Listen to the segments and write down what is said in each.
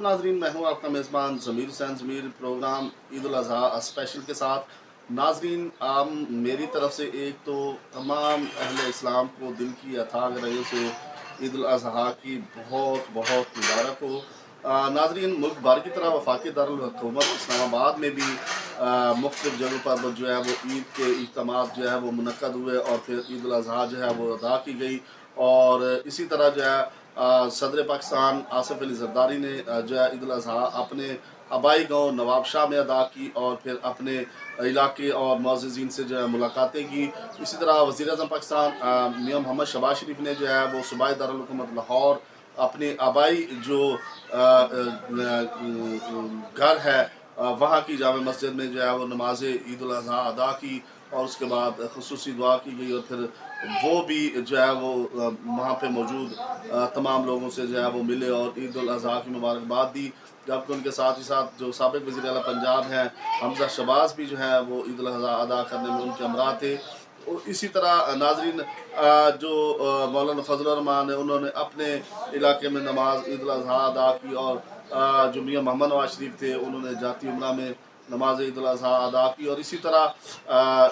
नाजरीन, मैं हूँ आपका मेज़बान ज़मीर हुसैन। ज़मीर प्रोग्राम ईद उल अज़हा स्पेशल के साथ। नाजरीन, मेरी तरफ से एक तो तमाम अहले इस्लाम को दिल की अथाह गहराइयों से ईद उल अज़हा की बहुत बहुत मुबारक हो। नाजरीन, मुल्क भर की तरह वफाकी दारुल हुकूमत इस्लामाबाद में भी मुख्तलिफ़ जगहों पर जो है वो ईद के इज्तिमात जो है वो मुनक्कद हुए और फिर ईद उल अज़हा जो है वो अदा की गई। और इसी तरह जो है सदर पाकिस्तान आसिफ अली ज़रदारी ने जो है ईद उल अज़हा अपने आबाई गाँव नवाबशाह में अदा की और फिर अपने इलाके और मुअज़्ज़िज़ीन से जो है मुलाकातें की। इसी तरह वज़ीर-ए-आज़म पाकिस्तान मियां मोहम्मद शहबाज शरीफ ने जो है वो सूबाई दारुल हुकूमत लाहौर अपने आबाई जो घर है वहाँ की जामे मस्जिद में जो है वो नमाज ईद उल अज़हा अदा की और उसके बाद खुसूसी दुआ की गई। और फिर वो भी जो है वो वहाँ पे मौजूद तमाम लोगों से जो है वो मिले और ईद उल अज़हा की मुबारकबाद दी। जबकि उनके साथ ही साथ जो साबिक़ वज़ीर आला पंजाब हैं हमज़ा शहबाज भी जो है वो ईद उल अज़हा अदा करने में उनके हमरा थे। और इसी तरह नाजरीन, जो मौलाना फजल रहमान है उन्होंने अपने इलाके में नमाज ईद उल अज़हा अदा की। और जो मियां मोहम्मद नवाज शरीफ थे उन्होंने जाती उम्रा में नमाज ईद उल अज़हा अदा की। और इसी तरह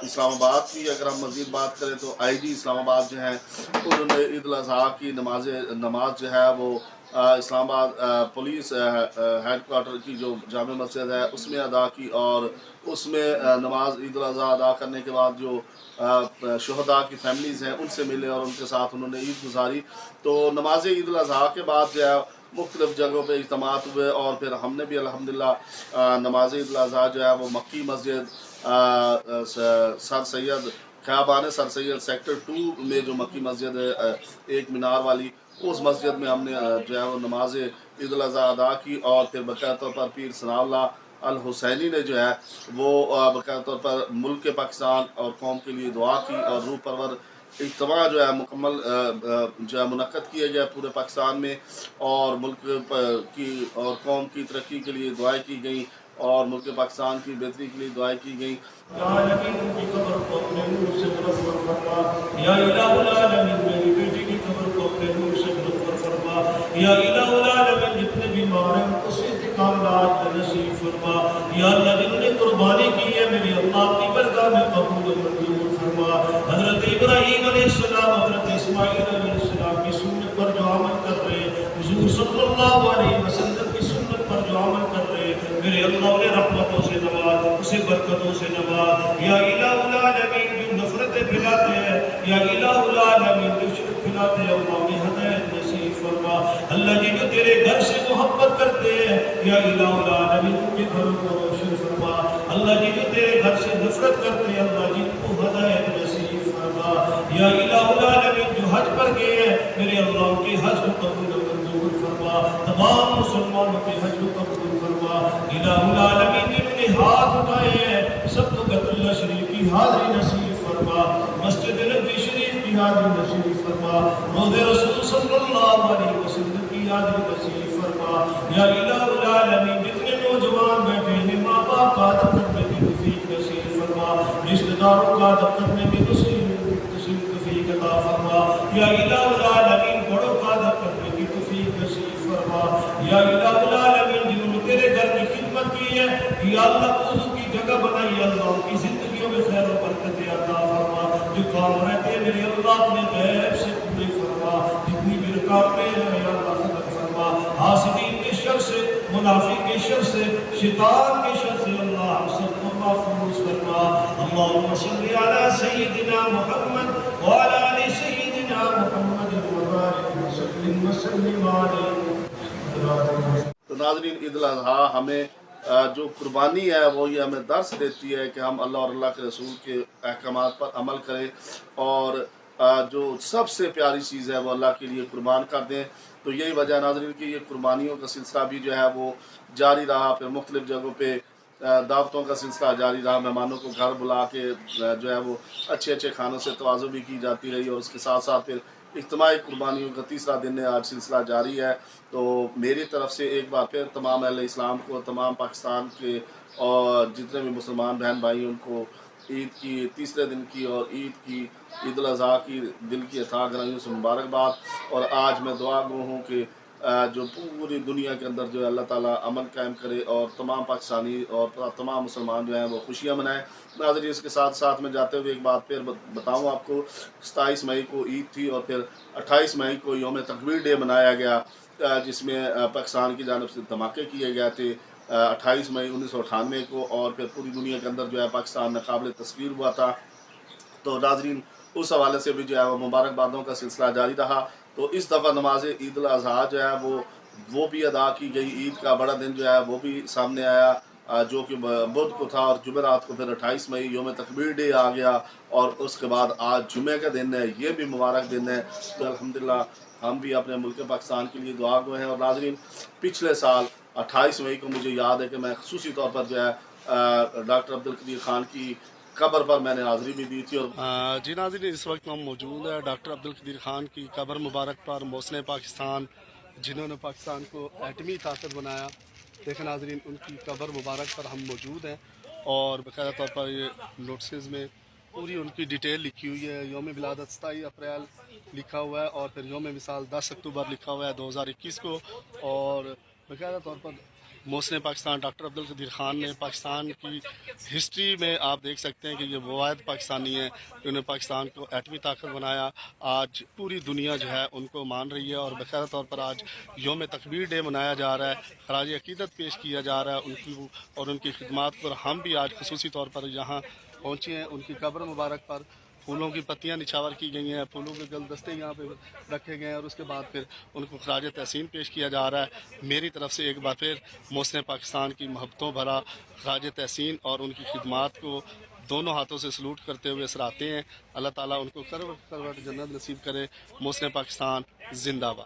इस्लामाबाद की अगर हम मज़ीद बात करें तो IG इस्लामाबाद जो हैं उन्होंने ईद उल अज़हा की नमाज जो है वो इस्लामाबाद पुलिस हेड क्वार्टर की जो जामे मस्जिद है उसमें अदा की। और उसमें नमाज ईद उल अज़हा अदा करने के बाद जो शुहदा की फैमिलीज़ हैं उनसे मिले और उनके साथ उन्होंने ईद गुजारी। तो नमाज ईद उल अज़हा के बाद जो है मुख्तलिफ़ जगहों पे इज्तिमात हुए और फिर हमने भी अल्हम्दुलिल्लाह नमाज ईद उल अज़हा जो है वो Makki Masjid sir Syed Khayaban sir Syed sector 2 में जो मक्की मस्जिद है एक मीनार वाली, उस मस्जिद में हमने जो है वो नमाज ईद उल अज़हा अदा की। और फिर बाकायदा तौर पर पीर सनाउल्लाह अल हुसैनी ने जो है वो बाकायदा तौर पर मुल्क पाकिस्तान और कौम के लिए दुआ की और रूह परवर इज्तिमा जो है मुकम्मल जो है मुनक्कद किया गया पूरे पाकिस्तान में। और मुल्क की और कौम की तरक्की के लिए दुआएँ की गई और मुल्क पाकिस्तान की बेहतरी के लिए दुआएँ की गई। या इलाहुल आलमीन जितने बीमार हैं उनको सेहत कामयाब नसीब फरमा। या अल्लाह जिन्होंने कुर्बानी की है मेरी अल्लाह की बरगाह में कबूल मंजूर फरमा। हज़रत इब्राहीम अलैहिस्सलाम हज़रत इस्माईल अलैहिस्सलाम की सुन्नत पर जो अमल कर रहे हैं, हुज़ूर सल्लल्लाहु अलैहि वसल्लम की सुन्नत पर जो अमल कर रहे हैं, मेरे अल्लाह उन्हें रहमतों से नवाज, उसे बरकतों से नवाज। या इलाहुल आलमीन जो नफरतें फैलाते हैं, या इलाहुल आलमीन जो शिर्क फैलाते हैं, अल्लाह उन्हें हिदायत नसीब फरमा। अल्लाह जी जो तेरे घर से मोहब्बत करते हैं, या इलाहुल आलमीन उनके घरों को रोशन फरमा। अल्लाह जी जो तेरे घर से नफरत करते हैं, अल्लाह जी को हिदायत नसीब फरमा। या इलाहुल आलमीन जो हज पर गए हैं, मेरे अल्लाह उनके हज को कबूल मंजूर फरमा। तमाम मुसलमानों के हज को कबूल फरमा। इलाहुल आलमीन जिन्होंने हाथ उठाए हैं सबको बैतुल्लाह शरीफ की हाज़िरी नसीब फरमा। मस्जिद नबवी शरीफ की हाज़िरी नसीब फरमा। रोज़े रसूल सल्लल्लाहु अलैहि वसल्लम की हाज़िरी नसीब फरमा। या इलाहुल आलमीन जितने नौजवान बैठे हैं माँ बाप का अदब करने की तौफीक नसीब फरमा। रिश्तेदारों का अदब करने की तौफीक अता फरमा। या इलाहुल आलमीन बड़ों का अदब करने की तौफीक नसीब फरमा। या इलाहुल आलमीन जिन्होंने तेरे घर की खिदमत की है, या अल्लाह वज़ू की जगह बनाई है, अल्लाह उनकी जिंदगियों में खैर और बरकत अता फरमा। जो काम रहते हैं मेरे अल्लाह अपने गैब से पूरे फरमा। जितनी भी रुकावटें हैं मेरे अल्लाह खत्म फरमा। हासिदीन के शर से, मुनाफिक के शर से, शैतान के शर से अल्लाह हम सबको महफूज फरमा। अल्लाहुम्मा सल्लि अला सय्यिदिना मुहम्मद व अला आलि सय्यिदिना मुहम्मद व बारिक व सल्लिम अलैहि। तो नाज़रीन, ईद उल अज़हा हमें जो कुर्बानी है वो ये हमें दर्स देती है कि हम अल्लाह और अल्लाह के रसूल के अहकामात पर अमल करें और जो सबसे प्यारी चीज़ है वो अल्लाह के लिए कुर्बान कर दें। तो यही वजह नाज़रीन कि ये कुर्बानियों का सिलसिला भी जो है वो जारी रहा। फिर मुख्तलिफ़ जगहों पे दावतों का सिलसिला जारी रहा। मेहमानों को घर बुला के जो है वो अच्छे अच्छे खानों से तवाज़ु भी की जाती रही। और उसके साथ साथ फिर इज्तिमाई कुर्बानियों का तीसरा दिन है, आज सिलसिला जारी है। तो मेरी तरफ से एक बार फिर तमाम अहले इस्लाम को, तमाम पाकिस्तान के और जितने भी मुसलमान बहन भाई उनको ईद की तीसरे दिन की और ईद उल अज़हा की दिल की अथाह गहराइयों से मुबारकबाद। और आज मैं दुआ गो हूँ कि जो पूरी दुनिया के अंदर जो है अल्लाह ताला अमन कायम करे और तमाम पाकिस्तानी और तमाम मुसलमान जो हैं वो खुशियाँ मनाएं। नाज़रीन, इसके साथ साथ में जाते हुए एक बात फिर बताऊँ आपको, 27 मई को ईद थी और फिर 28 मई को यौम तकबीर डे मनाया गया, जिसमें पाकिस्तान की जानब से धमाके किए गए थे 28 मई 1998 को, और फिर पूरी दुनिया के अंदर जो है पाकिस्तान नाकाबिल तस्वीर हुआ था। तो नाज़रीन, उस हवाले से भी जो है वो मुबारकबादों का सिलसिला जारी रहा। तो इस दफ़ा नमाज ईद उल अज़हा जो है वो भी अदा की गई। ईद का बड़ा दिन जो है वो भी सामने आया, जो कि बुध को था, और जुमेरात को फिर 28 मई यौम तकबीर डे आ गया, और उसके बाद आज जुमे का दिन है, ये भी मुबारक दिन है। तो अल्हम्दुलिल्लाह हम भी अपने मुल्क पाकिस्तान के लिए दुआ गो हैं। और नाज़रीन, पिछले साल 28 मई को मुझे याद है कि मैं खसूसी तौर पर जो है डॉक्टर अब्दुल कदीर ख़ान की कब्र पर मैंने हाज़िरी भी दी थी। और जी नाज़रीन, इस वक्त हम मौजूद है डॉक्टर अब्दुल कदीर ख़ान की कब्र मुबारक पर, मोहसिन पाकिस्तान जिन्होंने पाकिस्तान को एटमी ताकत बनाया। देखें नाज़रीन, उनकी कब्र मुबारक पर हम मौजूद हैं और बाकायदा तौर पर ये नोटिस में पूरी उनकी डिटेल लिखी हुई है। यौम विलादत 27 अप्रैल लिखा हुआ है, और फिर यौम विसाल 10 अक्टूबर लिखा हुआ है 2021 को। और बाकायदा तौर पर मोहसिन पाकिस्तान डॉक्टर अब्दुल कदीर ख़ान ने पाकिस्तान की हिस्ट्री में आप देख सकते हैं कि ये वो वाहिद पाकिस्तानी है जिन्होंने पाकिस्तान को एटमी ताकत बनाया। आज पूरी दुनिया जो है उनको मान रही है, और बाकायदा तौर पर आज यौम तकबीर डे मनाया जा रहा है, खराज अकीदत पेश किया जा रहा है उनकी और उनकी खिदमात पर। हम भी आज खसूसी तौर पर यहाँ पहुँचे हैं उनकी कब्र मुबारक पर। फूलों की पत्तियां निछावर की गई हैं, फूलों के गुलदस्ते यहाँ पे रखे गए हैं, और उसके बाद फिर उनको खराज तहसीन पेश किया जा रहा है। मेरी तरफ से एक बार फिर मोहसिन पाकिस्तान की मोहब्बतों भरा खराज तहसीन और उनकी खिदमात को दोनों हाथों से सलूट करते हुए सराहते हैं। अल्लाह ताला उनको करवट करवट जन्नत नसीब करे। मोहसिन पाकिस्तान जिंदाबाद।